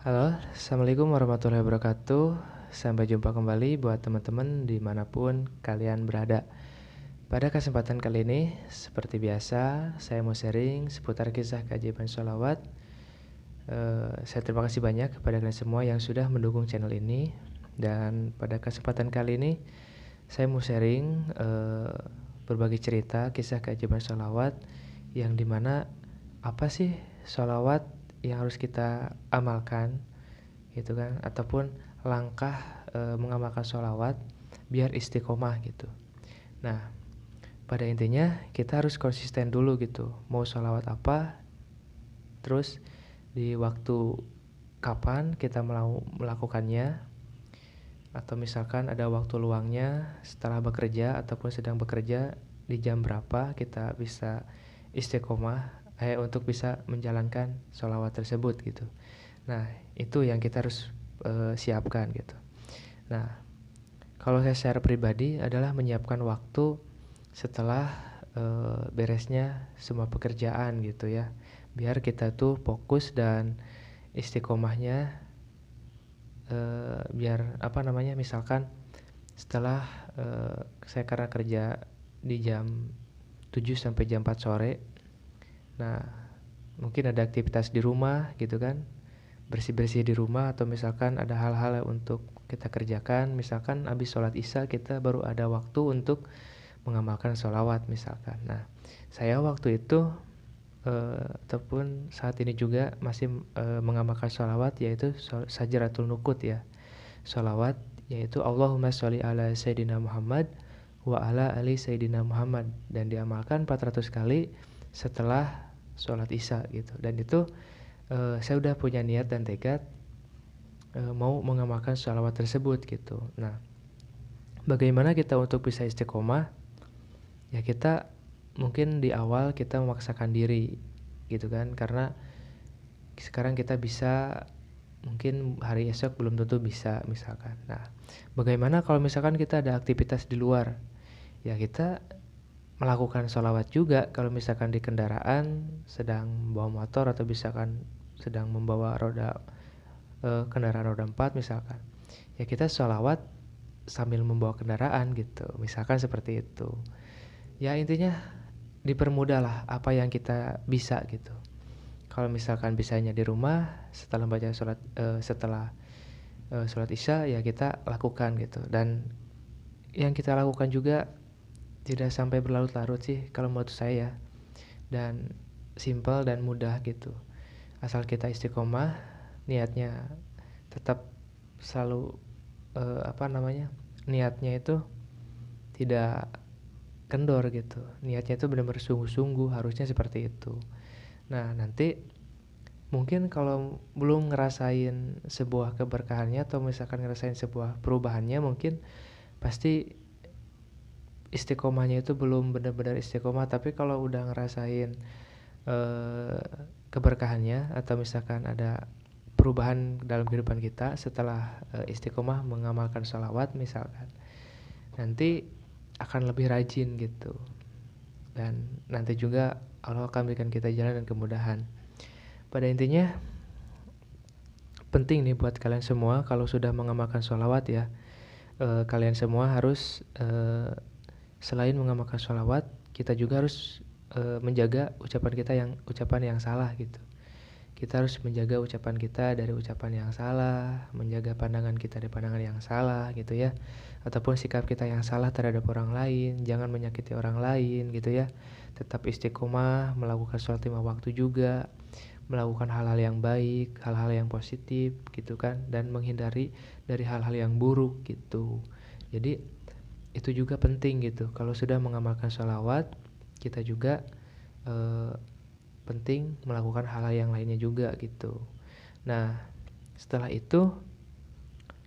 Halo, Assalamualaikum warahmatullahi wabarakatuh. Sampai jumpa kembali buat teman-teman dimanapun kalian berada. Pada kesempatan kali ini, seperti biasa, saya mau sharing seputar kisah keajaiban sholawat. Saya terima kasih banyak kepada kalian semua yang sudah mendukung channel ini. Dan pada kesempatan kali ini, saya mau sharing berbagi cerita kisah keajaiban sholawat yang dimana apa sih sholawat yang harus kita amalkan gitu kan, ataupun langkah mengamalkan sholawat biar istiqomah gitu. Nah, pada intinya kita harus konsisten dulu gitu, mau sholawat apa, terus di waktu kapan kita mau melakukannya, atau misalkan ada waktu luangnya setelah bekerja ataupun sedang bekerja, di jam berapa kita bisa istiqomah untuk bisa menjalankan sholawat tersebut gitu. Nah, itu yang kita harus siapkan gitu. Nah, kalau saya secara pribadi adalah menyiapkan waktu setelah beresnya semua pekerjaan gitu ya, biar kita tuh fokus dan istiqomahnya, biar misalkan setelah saya karena kerja di jam 7 sampai jam 4 sore. Nah, mungkin ada aktivitas di rumah gitu kan, bersih-bersih di rumah, atau misalkan ada hal-hal untuk kita kerjakan, misalkan habis sholat isya kita baru ada waktu untuk mengamalkan sholawat misalkan. Nah, saya waktu itu ataupun saat ini juga masih mengamalkan sholawat, yaitu Sajaratul Nukut ya. Sholawat yaitu Allahumma sholli ala Sayyidina Muhammad wa ala ali Sayyidina Muhammad, dan diamalkan 400 kali setelah sholat isya gitu. Dan itu saya udah punya niat dan tekad mau mengamalkan sholawat tersebut gitu. Nah, bagaimana kita untuk bisa istiqomah? Ya kita mungkin di awal kita memaksakan diri gitu kan, karena sekarang kita bisa, mungkin hari esok belum tentu bisa misalkan. Nah, bagaimana kalau misalkan kita ada aktivitas di luar? Ya kita melakukan sholawat juga kalau misalkan di kendaraan sedang bawa motor, atau misalkan sedang membawa kendaraan roda 4 misalkan. Ya kita sholawat sambil membawa kendaraan gitu, misalkan seperti itu. Ya intinya dipermudah lah apa yang kita bisa gitu. Kalau misalkan bisanya di rumah setelah baca sholat isya, ya kita lakukan gitu. Dan yang kita lakukan juga tidak sampai berlarut-larut sih kalau menurut saya, dan simple dan mudah gitu. Asal kita istiqomah, niatnya tetap selalu niatnya itu tidak kendor gitu. Niatnya itu benar-benar sungguh-sungguh, harusnya seperti itu. Nah, nanti mungkin kalau belum ngerasain sebuah keberkahannya, atau misalkan ngerasain sebuah perubahannya, mungkin pasti istiqomahnya itu belum benar-benar istiqomah. Tapi kalau udah ngerasain keberkahannya, atau misalkan ada perubahan dalam kehidupan kita setelah istiqomah mengamalkan sholawat misalkan, nanti akan lebih rajin gitu. Dan nanti juga Allah akan berikan kita jalan dan kemudahan. Pada intinya penting nih buat kalian semua, kalau sudah mengamalkan sholawat ya, kalian semua harus selain mengamalkan sholawat, kita juga harus menjaga ucapan yang salah gitu. Kita harus menjaga ucapan kita dari ucapan yang salah, menjaga pandangan kita dari pandangan yang salah gitu ya, ataupun sikap kita yang salah terhadap orang lain. Jangan menyakiti orang lain gitu ya. Tetap istiqomah, melakukan sholat 5 waktu juga, melakukan hal-hal yang baik, hal-hal yang positif gitu kan, dan menghindari dari hal-hal yang buruk gitu. Jadi itu juga penting gitu. Kalau sudah mengamalkan sholawat, kita juga penting melakukan hal-hal yang lainnya juga gitu. Nah, setelah itu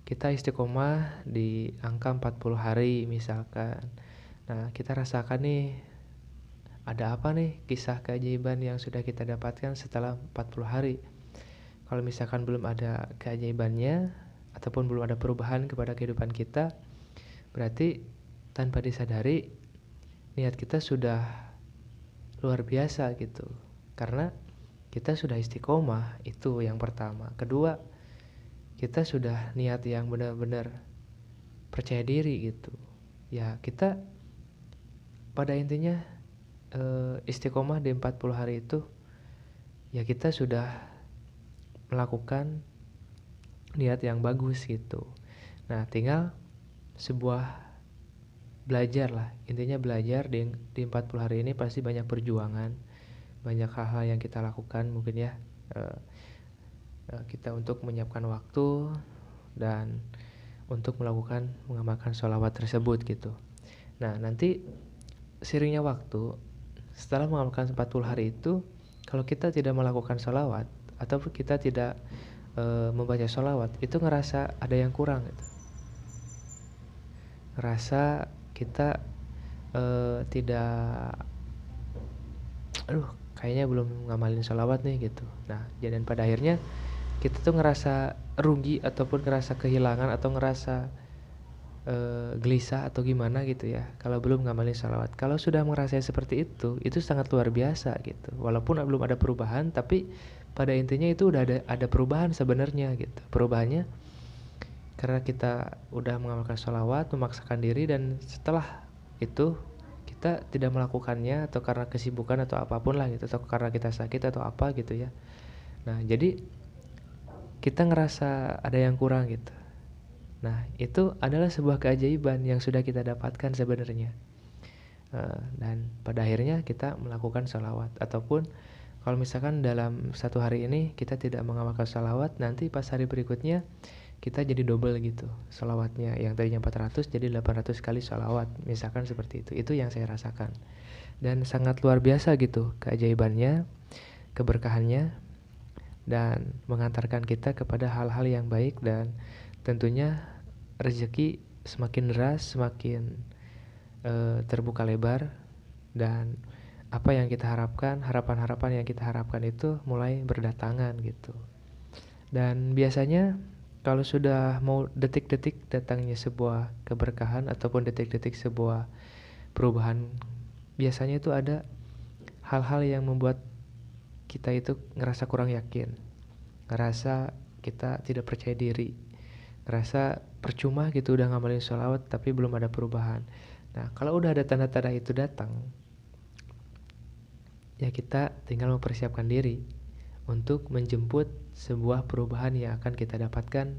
kita istiqomah di angka 40 hari misalkan. Nah, kita rasakan nih, ada apa nih kisah keajaiban yang sudah kita dapatkan setelah 40 hari. Kalau misalkan belum ada keajaibannya, ataupun belum ada perubahan kepada kehidupan kita, berarti tanpa disadari niat kita sudah luar biasa gitu. Karena kita sudah istiqomah, itu yang pertama. Kedua, kita sudah niat yang benar-benar percaya diri gitu. Ya kita pada intinya istiqomah di 40 hari itu ya kita sudah melakukan niat yang bagus gitu. Nah tinggal sebuah belajar lah, intinya belajar di 40 hari ini pasti banyak perjuangan, banyak hal-hal yang kita lakukan mungkin ya, kita untuk menyiapkan waktu dan untuk mengamalkan sholawat tersebut gitu. Nah nanti seiringnya waktu setelah mengamalkan 40 hari itu, kalau kita tidak melakukan sholawat ataupun kita tidak membaca sholawat, itu ngerasa ada yang kurang gitu. Ngerasa kita tidak, kayaknya belum ngamalin sholawat nih gitu. Nah dan pada akhirnya kita tuh ngerasa rugi ataupun ngerasa kehilangan atau ngerasa gelisah atau gimana gitu ya kalau belum ngamalin sholawat. Kalau sudah merasa seperti itu sangat luar biasa gitu. Walaupun belum ada perubahan, tapi pada intinya itu udah ada perubahan sebenarnya gitu. Perubahannya karena kita udah mengamalkan sholawat, memaksakan diri, dan setelah itu kita tidak melakukannya atau karena kesibukan atau apapun lah gitu, atau karena kita sakit atau apa gitu ya. Nah jadi kita ngerasa ada yang kurang gitu. Nah itu adalah sebuah keajaiban yang sudah kita dapatkan sebenarnya. Dan pada akhirnya kita melakukan sholawat. Ataupun kalau misalkan dalam satu hari ini kita tidak mengamalkan sholawat, nanti pas hari berikutnya kita jadi double gitu sholawatnya, yang tadinya 400 jadi 800 kali sholawat, misalkan seperti itu. Itu yang saya rasakan dan sangat luar biasa gitu keajaibannya, keberkahannya, dan mengantarkan kita kepada hal-hal yang baik, dan tentunya rezeki semakin deras, semakin terbuka lebar, dan apa yang kita harapkan, harapan-harapan yang kita harapkan itu mulai berdatangan gitu. Dan biasanya kalau sudah mau detik-detik datangnya sebuah keberkahan ataupun detik-detik sebuah perubahan, biasanya itu ada hal-hal yang membuat kita itu ngerasa kurang yakin, ngerasa kita tidak percaya diri, ngerasa percuma gitu udah ngamalin sholawat tapi belum ada perubahan. Nah kalau udah ada tanda-tanda itu datang, ya kita tinggal mempersiapkan diri untuk menjemput sebuah perubahan yang akan kita dapatkan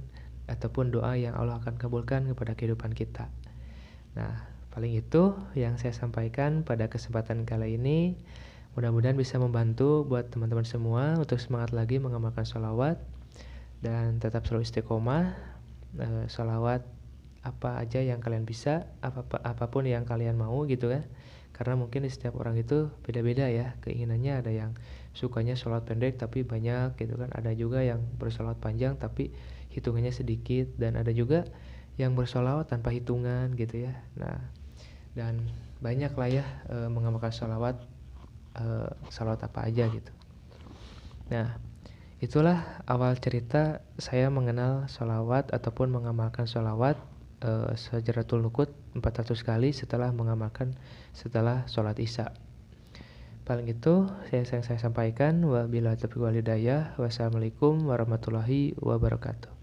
ataupun doa yang Allah akan kabulkan kepada kehidupan kita. Nah paling itu yang saya sampaikan pada kesempatan kali ini. Mudah-mudahan bisa membantu buat teman-teman semua untuk semangat lagi mengamalkan sholawat dan tetap selalu istiqomah. Sholawat apa aja yang kalian bisa, apapun yang kalian mau gitu kan. Karena mungkin di setiap orang itu beda-beda ya keinginannya. Ada yang sukanya sholawat pendek tapi banyak gitu kan. Ada juga yang bersholawat panjang tapi hitungannya sedikit. Dan ada juga yang bersholawat tanpa hitungan gitu ya. Nah dan banyak lah ya mengamalkan sholawat, sholawat apa aja gitu. Nah itulah awal cerita saya mengenal sholawat ataupun mengamalkan sholawat Sajaratul Nukut 400 kali setelah sholat isya. Paling itu yang saya sampaikan. Wabillahi taufiq wal hidayah. Wassalamualaikum warahmatullahi wabarakatuh.